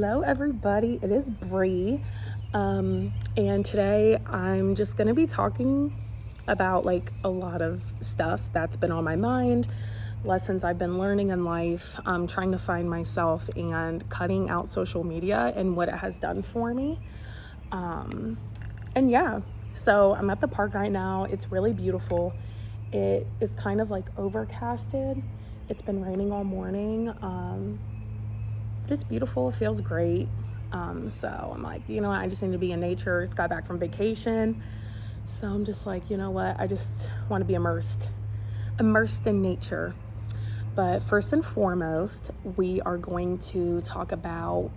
Hello everybody, it is Bree, and today I'm just going to be talking about like a lot of stuff that's been on my mind, lessons I've been learning in life, trying to find myself and cutting out social media and what it has done for me. And yeah, so I'm at the park right now. It's really beautiful. It is kind of like overcasted. It's been raining all morning. But it's beautiful. It feels great. So I'm like, I just need to be in nature. Just got back from vacation. So I'm just like, you know what? I just want to be immersed in nature. But first and foremost, we are going to talk about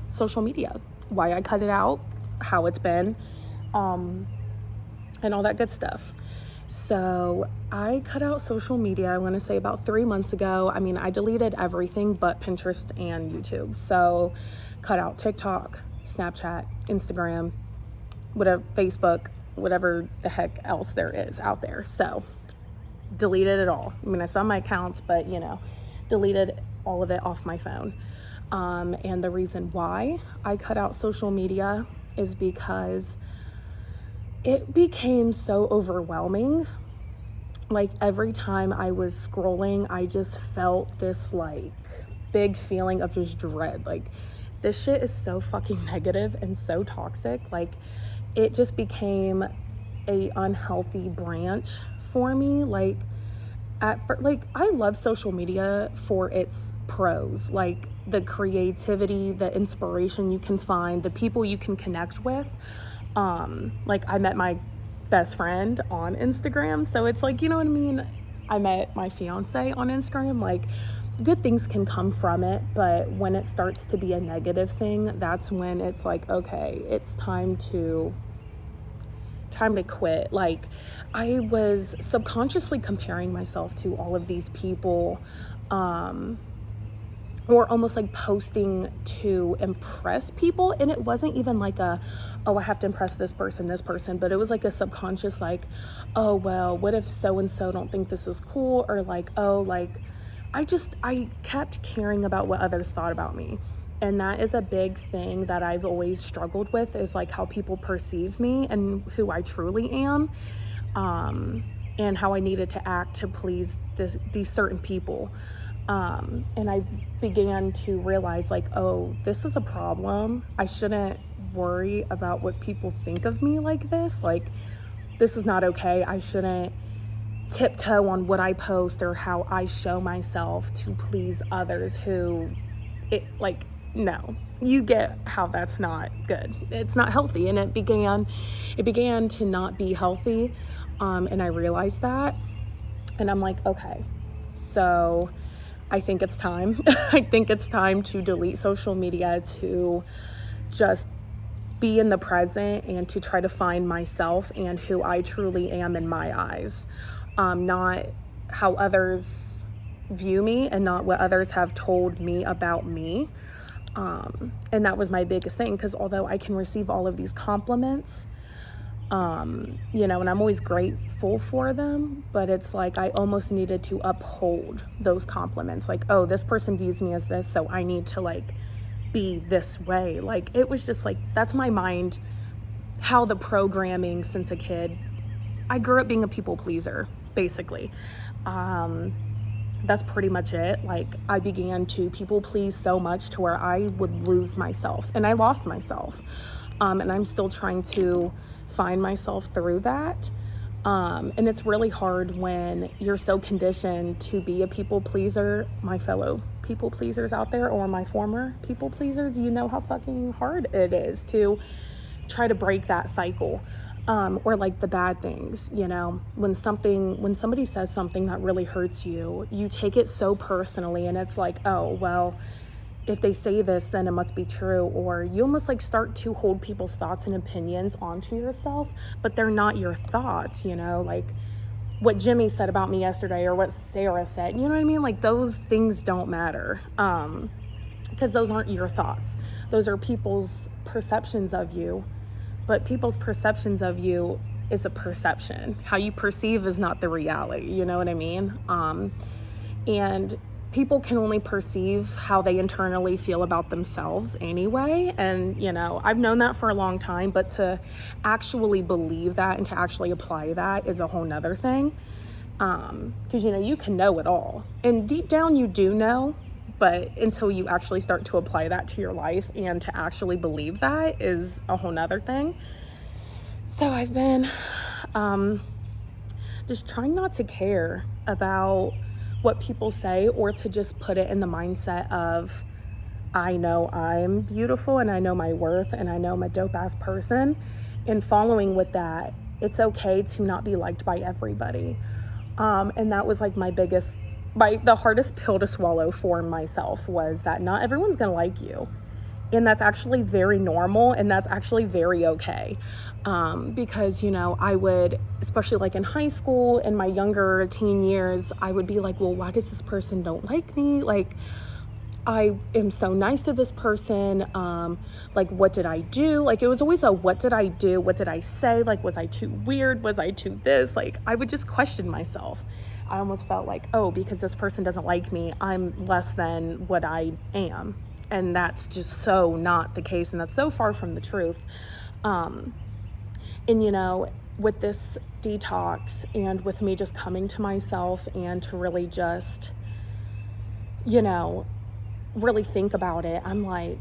social media, why I cut it out, how it's been, and all that good stuff. So I cut out social media, I want to say about 3 months ago. I mean, I deleted everything but Pinterest and YouTube. So cut out TikTok, Snapchat, Instagram, whatever, Facebook, whatever the heck else there is out there. So deleted it all. I mean, I saw my accounts, but deleted all of it off my phone. And the reason why I cut out social media is because it became so overwhelming. Like every time I was scrolling, I just felt this like big feeling of just dread. Like this shit is so fucking negative and so toxic. Like it just became a unhealthy branch for me. Like I love social media for its pros, like the creativity, the inspiration you can find, the people you can connect with. Like I met my best friend on Instagram, so it's like, you know what I mean? I met my fiance on Instagram. Like good things can come from it, but when it starts to be a negative thing, that's when it's like, okay, it's time to quit. Like I was subconsciously comparing myself to all of these people, or almost like posting to impress people. And it wasn't even like I have to impress this person, but it was like a subconscious, like, oh, well, what if so-and-so don't think this is cool? Or like, oh, like, I kept caring about what others thought about me. And that is a big thing that I've always struggled with, is like how people perceive me and who I truly am, and how I needed to act to please these certain people. And I began to realize like, oh, this is a problem. I shouldn't worry about what people think of me like this. Like, this is not okay. I shouldn't tiptoe on what I post or how I show myself to please others no, you get how that's not good. It's not healthy. And it began to not be healthy. And I realized that, and I'm like, okay, so I think it's time. I think it's time to delete social media, to just be in the present and to try to find myself and who I truly am in my eyes. Not how others view me and not what others have told me about me. And that was my biggest thing, because although I can receive all of these compliments, and I'm always grateful for them, but it's like I almost needed to uphold those compliments. Like, oh, this person views me as this, so I need to like be this way. Like it was just like, that's my mind, how the programming since a kid. I grew up being a people pleaser, basically. That's pretty much it. Like I began to people please so much to where I would lose myself, and I lost myself. And I'm still trying to find myself through that. And it's really hard when you're so conditioned to be a people pleaser. My fellow people pleasers out there, or my former people pleasers, you know how fucking hard it is to try to break that cycle. Or like the bad things, when somebody says something that really hurts you, you take it so personally, and it's like, oh, well, if they say this, then it must be true. Or you almost like start to hold people's thoughts and opinions onto yourself, but they're not your thoughts, like what Jimmy said about me yesterday, or what Sarah said, you know what I mean? Like those things don't matter, because those aren't your thoughts. Those are people's perceptions of you. But people's perceptions of you is a perception. How you perceive is not the reality, you know what I mean? And people can only perceive how they internally feel about themselves anyway. And, I've known that for a long time, but to actually believe that and to actually apply that is a whole nother thing. Because, you can know it all. And deep down, you do know, but until you actually start to apply that to your life and to actually believe that is a whole nother thing. So I've been just trying not to care about what people say, or to just put it in the mindset of, I know I'm beautiful and I know my worth and I know I'm a dope ass person, and following with that, it's okay to not be liked by everybody. And that was like the hardest pill to swallow for myself, was that not everyone's gonna like you. And that's actually very normal, and that's actually very okay. Because, I would, especially like in high school, in my younger teen years, I would be like, well, why does this person don't like me? Like, I am so nice to this person. Like, what did I do? Like, it was always what did I do? What did I say? Like, was I too weird? Was I too this? Like, I would just question myself. I almost felt like, oh, because this person doesn't like me, I'm less than what I am. And that's just so not the case, and that's so far from the truth. And, with this detox, and with me just coming to myself and to really just, really think about it, I'm like,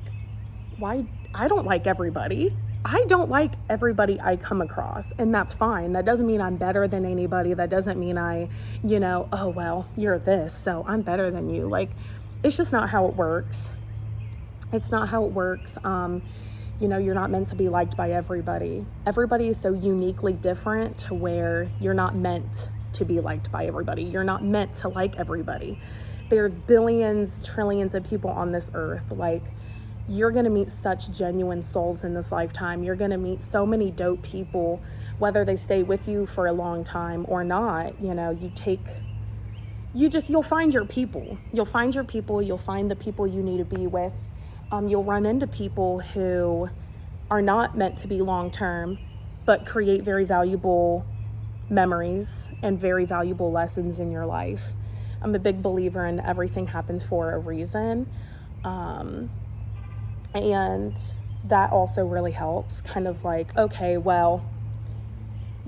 why? I don't like everybody. I don't like everybody I come across, and that's fine. That doesn't mean I'm better than anybody. That doesn't mean I, oh, well, you're this, so I'm better than you. Like, it's just not how it works. It's not how it works. You're not meant to be liked by everybody. Everybody is so uniquely different to where you're not meant to be liked by everybody. You're not meant to like everybody. There's billions, trillions of people on this earth. Like, you're going to meet such genuine souls in this lifetime. You're going to meet so many dope people, whether they stay with you for a long time or not. You'll find your people. You'll find your people. You'll find the people you need to be with. You'll run into people who are not meant to be long-term, but create very valuable memories and very valuable lessons in your life. I'm a big believer in everything happens for a reason. And that also really helps, kind of like, okay, well,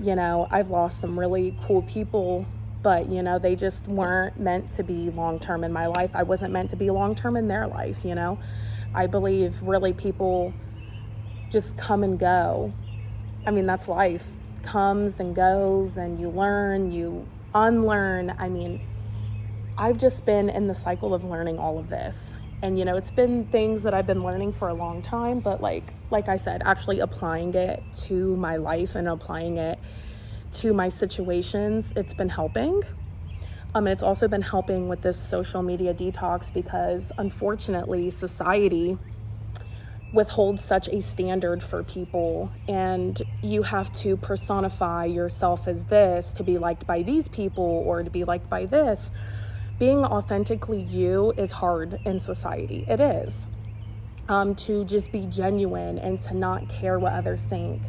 I've lost some really cool people, but, they just weren't meant to be long-term in my life. I wasn't meant to be long-term in their life, I believe really people just come and go. I mean, that's life. Comes and goes, and you learn, you unlearn. I mean, I've just been in the cycle of learning all of this. And, it's been things that I've been learning for a long time, but like I said, actually applying it to my life and applying it to my situations, it's been helping. And it's also been helping with this social media detox, because unfortunately society withholds such a standard for people, and you have to personify yourself as this to be liked by these people or to be liked by this. Being authentically you is hard in society. It is. To just be genuine and to not care what others think.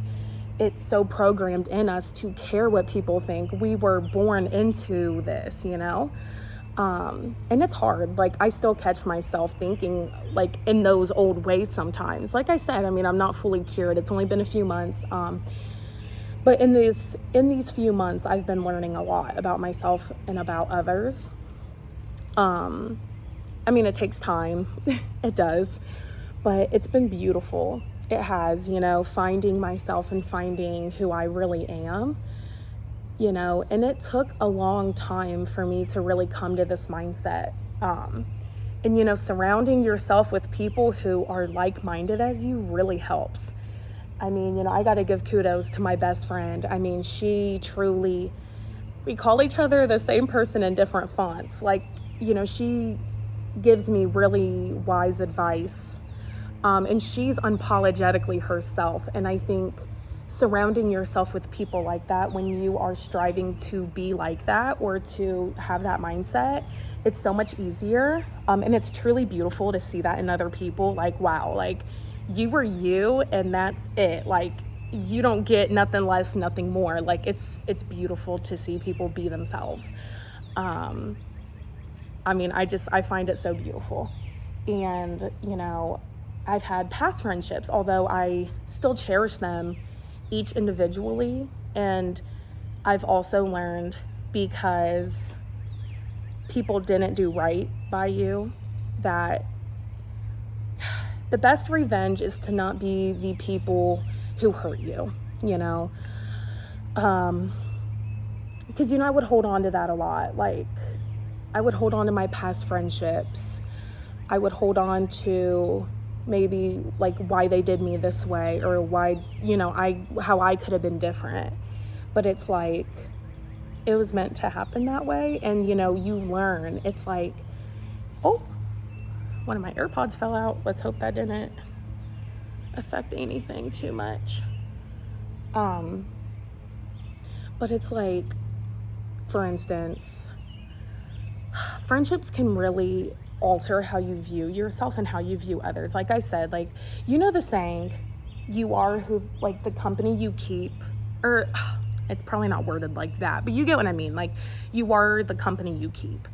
It's so programmed in us to care what people think. We were born into this, and it's hard. Like, I still catch myself thinking like in those old ways sometimes. Like I said, I mean, I'm not fully cured. It's only been a few months. But in these few months, I've been learning a lot about myself and about others. I mean, it takes time. It does. But it's been beautiful. It has, finding myself and finding who I really am, and it took a long time for me to really come to this mindset. And, surrounding yourself with people who are like-minded as you really helps. I mean, I got to give kudos to my best friend. I mean, she truly, we call each other the same person in different fonts. Like, she gives me really wise advice. And she's unapologetically herself. And I think surrounding yourself with people like that, when you are striving to be like that or to have that mindset, it's so much easier. And it's truly beautiful to see that in other people. Like, wow, like you were you and that's it. Like, you don't get nothing less, nothing more. Like, it's beautiful to see people be themselves. I mean, I find it so beautiful. And, you know, I've had past friendships, although I still cherish them each individually. And I've also learned, because people didn't do right by you, that the best revenge is to not be the people who hurt you, you know? Because, you know, I would hold on to that a lot. Like, I would hold on to my past friendships. I would hold on to maybe like why they did me this way, or why, you know, how I could have been different. But it's like, it was meant to happen that way. And, you know, you learn. It's like, oh, one of my AirPods fell out. Let's hope that didn't affect anything too much. But it's like, for instance, friendships can really alter how you view yourself and how you view others. Like I said, like, you know the saying, you are who, like, the company you keep, or it's probably not worded like that, but you get what I mean. Like, you are the company you keep.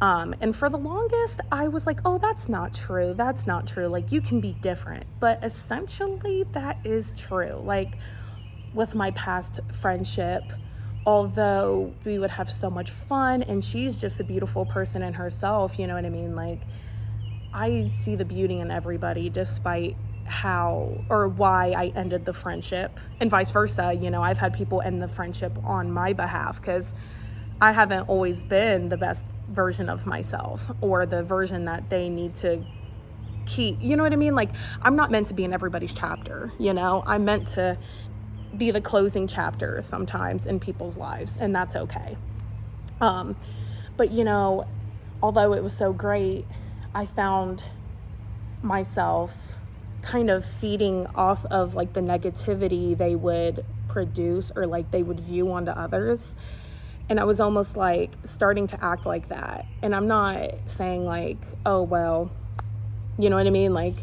And for the longest, I was like, oh, that's not true. That's not true. Like, you can be different. But essentially, that is true. Like, with my past friendship, although we would have so much fun, and she's just a beautiful person in herself, you know what I mean? Like, I see the beauty in everybody, despite how or why I ended the friendship, and vice versa. You know, I've had people end the friendship on my behalf because I haven't always been the best version of myself, or the version that they need to keep, you know what I mean? Like, I'm not meant to be in everybody's chapter, you know? I'm meant to be the closing chapter sometimes in people's lives, and that's okay. But, you know, although it was so great, I found myself kind of feeding off of like the negativity they would produce, or like they would view onto others. And I was almost like starting to act like that. And I'm not saying like, oh, well, you know what I mean? Like,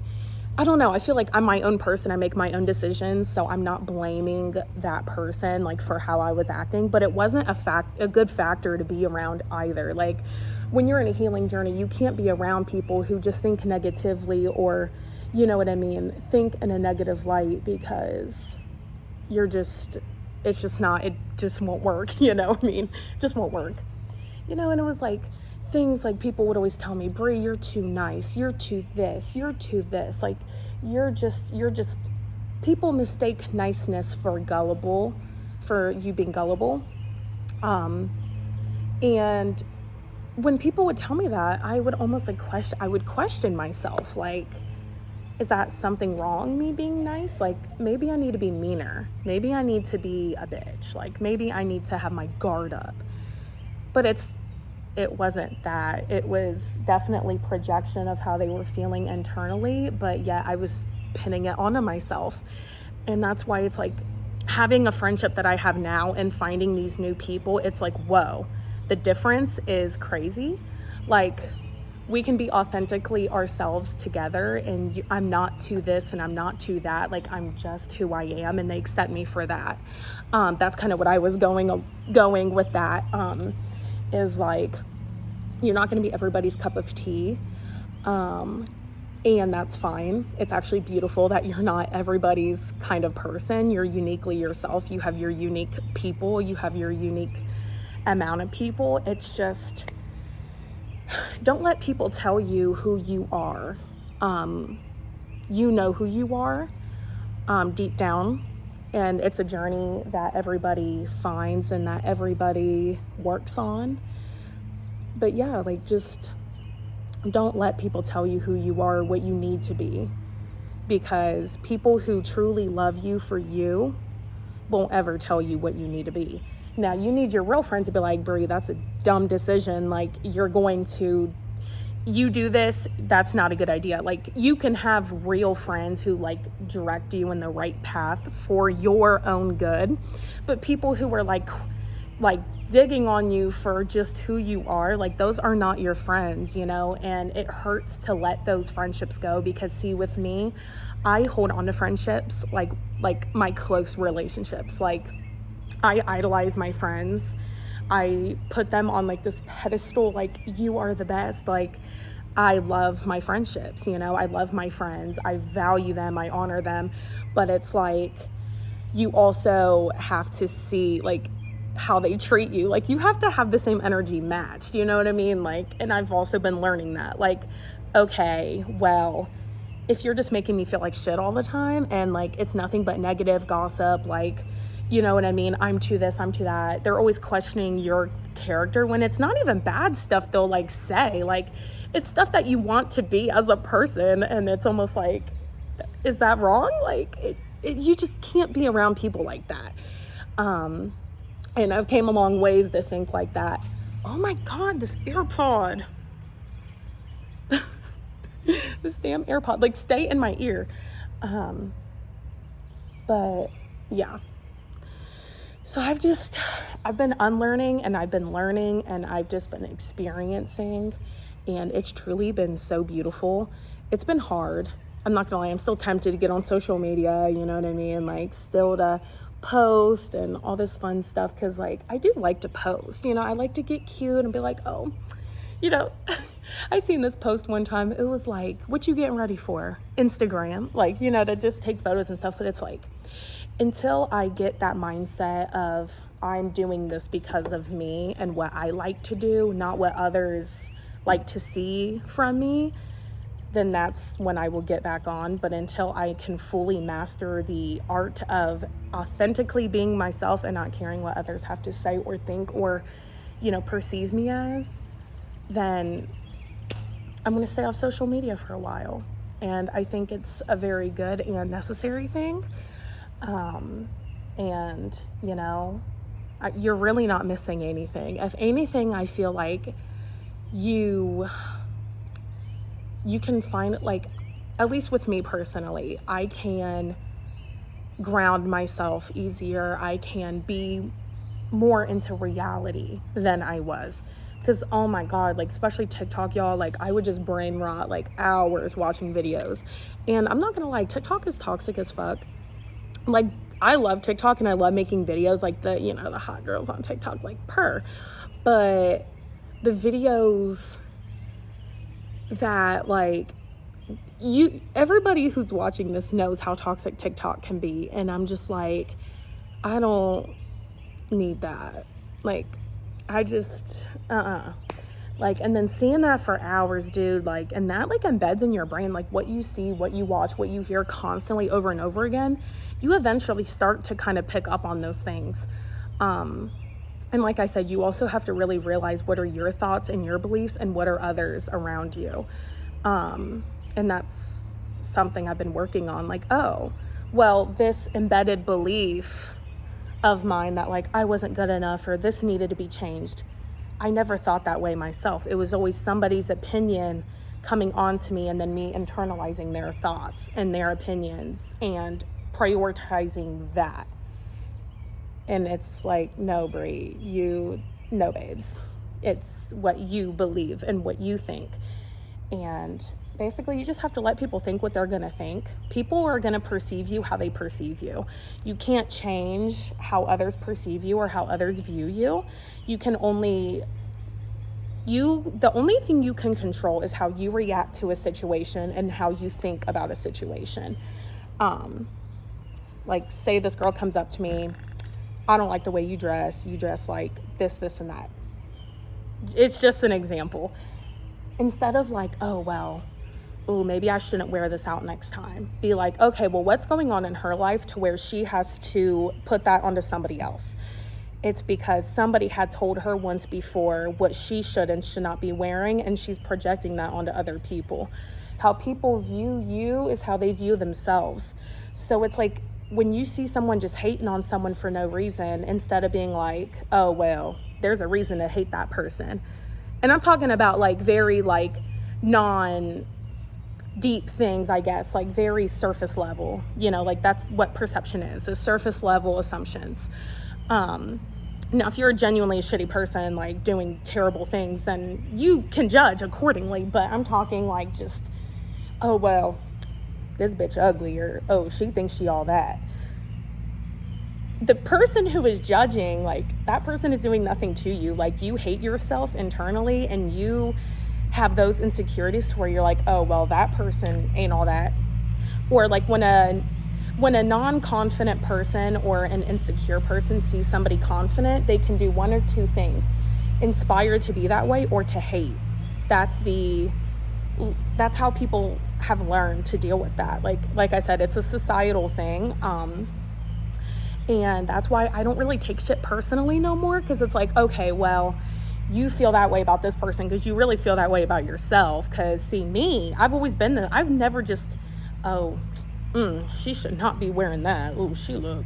I don't know. I feel like I'm my own person. I make my own decisions. So I'm not blaming that person like for how I was acting, but it wasn't a good factor to be around either. Like, when you're in a healing journey, you can't be around people who just think negatively, or, you know what I mean, think in a negative light, because it just won't work. You know what I mean? It just won't work. You know, and it was like, things like people would always tell me, Brie, you're too nice, you're too this, you're too this. Like, you're just, people mistake niceness for you being gullible. And when people would tell me that, I would almost like question myself. Like, is that something wrong, me being nice? Like, maybe I need to be meaner. Maybe I need to be a bitch. Like, maybe I need to have my guard up. But it wasn't that. It was definitely projection of how they were feeling internally, but yet I was pinning it onto myself. And that's why it's like, having a friendship that I have now and finding these new people, it's like, whoa, the difference is crazy. Like, we can be authentically ourselves together, and I'm not to this and I'm not to that. Like, I'm just who I am, and they accept me for that. That's kind of what I was going with that. Is like, you're not going to be everybody's cup of tea, and that's fine. It's actually beautiful that you're not everybody's kind of person. You're uniquely yourself. You have your unique people. You have your unique amount of people. It's just, don't let people tell you who you are. You know who you are deep down, and it's a journey that everybody finds and that everybody works on. But yeah, like, just don't let people tell you who you are, what you need to be, because people who truly love you for you won't ever tell you what you need to be. Now, you need your real friend to be like, Brie, that's a dumb decision. Like, you do this, that's not a good idea. Like, you can have real friends who like direct you in the right path for your own good, but people who are like digging on you for just who you are, like, those are not your friends, you know. And it hurts to let those friendships go, because see, with me, I hold on to friendships like my close relationships. Like, I idolize my friends. I put them on like this pedestal, like, you are the best. Like, I love my friendships, you know, I love my friends, I value them, I honor them, but it's like, you also have to see like how they treat you. Like, you have to have the same energy matched, you know what I mean? Like, and I've also been learning that, like, okay, well, if you're just making me feel like shit all the time and like it's nothing but negative gossip, like, you know what I mean, I'm to this, I'm to that, they're always questioning your character when it's not even bad stuff they'll like say, like, it's stuff that you want to be as a person, and it's almost like, is that wrong? Like, you just can't be around people like that. And I've came a long ways to think like that. Oh my God, this AirPod. This damn AirPod, like, stay in my ear. But yeah. So I've been unlearning and I've been learning and I've just been experiencing, and it's truly been so beautiful. It's been hard. I'm not gonna lie, I'm still tempted to get on social media, you know what I mean? Like, still to post and all this fun stuff, because like, I do like to post, you know, I like to get cute and be like, oh, you know, I seen this post one time. It was like, what you getting ready for? Instagram, like, you know, to just take photos and stuff. But it's like, until I get that mindset of I'm doing this because of me and what I like to do, not what others like to see from me, then that's when I will get back on. But until I can fully master the art of authentically being myself and not caring what others have to say or think or, you know, perceive me as, then I'm going to stay off social media for a while. And I think it's a very good and necessary thing. And, you know, you're really not missing anything. If anything, I feel like you can find, like, at least with me personally, I can ground myself easier. I can be more into reality than I was. Because, oh my God, like, especially TikTok, y'all, like, I would just brain rot, like, hours watching videos. And I'm not gonna lie, TikTok is toxic as fuck. Like, I love TikTok and I love making videos, like the, you know, the hot girls on TikTok, like, but the videos that, like, everybody who's watching this knows how toxic TikTok can be. And I'm just like, I don't need that. Like, I just, like, and then seeing that for hours, dude, like, and that, like, embeds in your brain, like, what you see, what you watch, what you hear constantly over and over again, you eventually start to kind of pick up on those things. And like I said, you also have to really realize what are your thoughts and your beliefs and what are others around you. And that's something I've been working on. Like, oh, well, this embedded belief of mine that, like, I wasn't good enough or this needed to be changed, I never thought that way myself. It was always somebody's opinion coming on to me and then me internalizing their thoughts and their opinions and prioritizing that. And it's like, no, Brie, no, babes. It's what you believe and what you think. And basically, you just have to let people think what they're going to think. People are going to perceive you how they perceive you. You can't change how others perceive you or how others view you. The only thing you can control is how you react to a situation and how you think about a situation. Like, say this girl comes up to me, I don't like the way you dress like this, and that. It's just an example. Instead of like, oh, well, maybe I shouldn't wear this out next time. Be like, okay, well, what's going on in her life to where she has to put that onto somebody else? It's because somebody had told her once before what she should and should not be wearing, and she's projecting that onto other people. How people view you is how they view themselves. So it's like, when you see someone just hating on someone for no reason, instead of being like, oh, well, there's a reason to hate that person. And I'm talking about like very like non-deep things, I guess, like very surface level, you know, like that's what perception is surface level assumptions. Now, if you're a genuinely shitty person, like doing terrible things, then you can judge accordingly. But I'm talking like just, oh, well, this bitch ugly, or, oh, she thinks she all that. the person who is judging, like, that person is doing nothing to you. Like, you hate yourself internally, and you have those insecurities to where you're like, oh, well, that person ain't all that. Or like when a non-confident person or an insecure person sees somebody confident, they can do one or two things: inspire to be that way or to hate. That's how people have learned to deal with that. Like I said, it's a societal thing. And that's why I don't really take shit personally no more, because it's like, okay, well, you feel that way about this person because you really feel that way about yourself. Because see, me, I've always been there. I've never just, oh, she should not be wearing that. Oh, she look,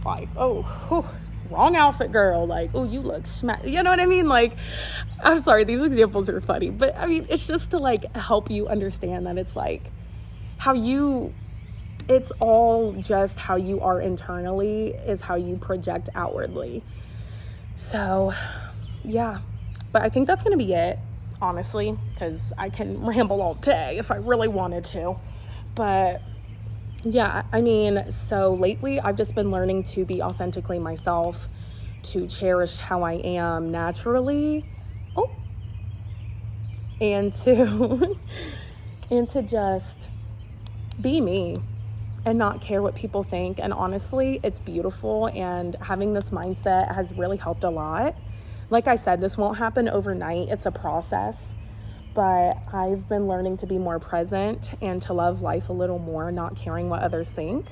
like, oh, wrong outfit, girl. Like, oh, you look smack. You know what I mean? Like, I'm sorry, these examples are funny, but I mean, it's just to like help you understand that it's like it's all just how you are internally is how you project outwardly. So, yeah. But I think that's going to be it, honestly, because I can ramble all day if I really wanted to. But, yeah, I mean, so lately I've just been learning to be authentically myself, to cherish how I am naturally. Oh. And to and to just be me and not care what people think. And honestly, it's beautiful, and having this mindset has really helped a lot. Like I said, this won't happen overnight. It's a process, but I've been learning to be more present and to love life a little more, not caring what others think,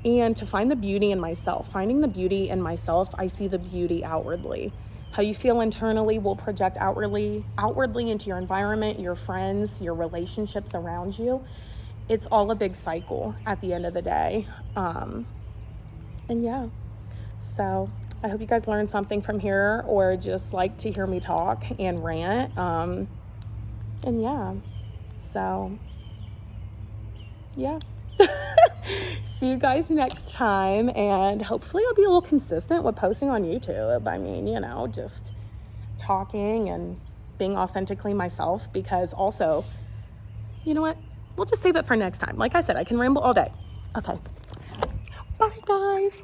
and to find the beauty in myself. Finding the beauty in myself, I see the beauty outwardly. How you feel internally will project outwardly into your environment, your friends, your relationships around you. It's all a big cycle at the end of the day. And yeah, so I hope you guys learned something from here, or just like to hear me talk and rant. And yeah, so yeah. See you guys next time, and hopefully I'll be a little consistent with posting on YouTube. I mean, just talking and being authentically myself, because also, you know what? We'll just save it for next time. Like I said, I can ramble all day. Okay. Bye, guys.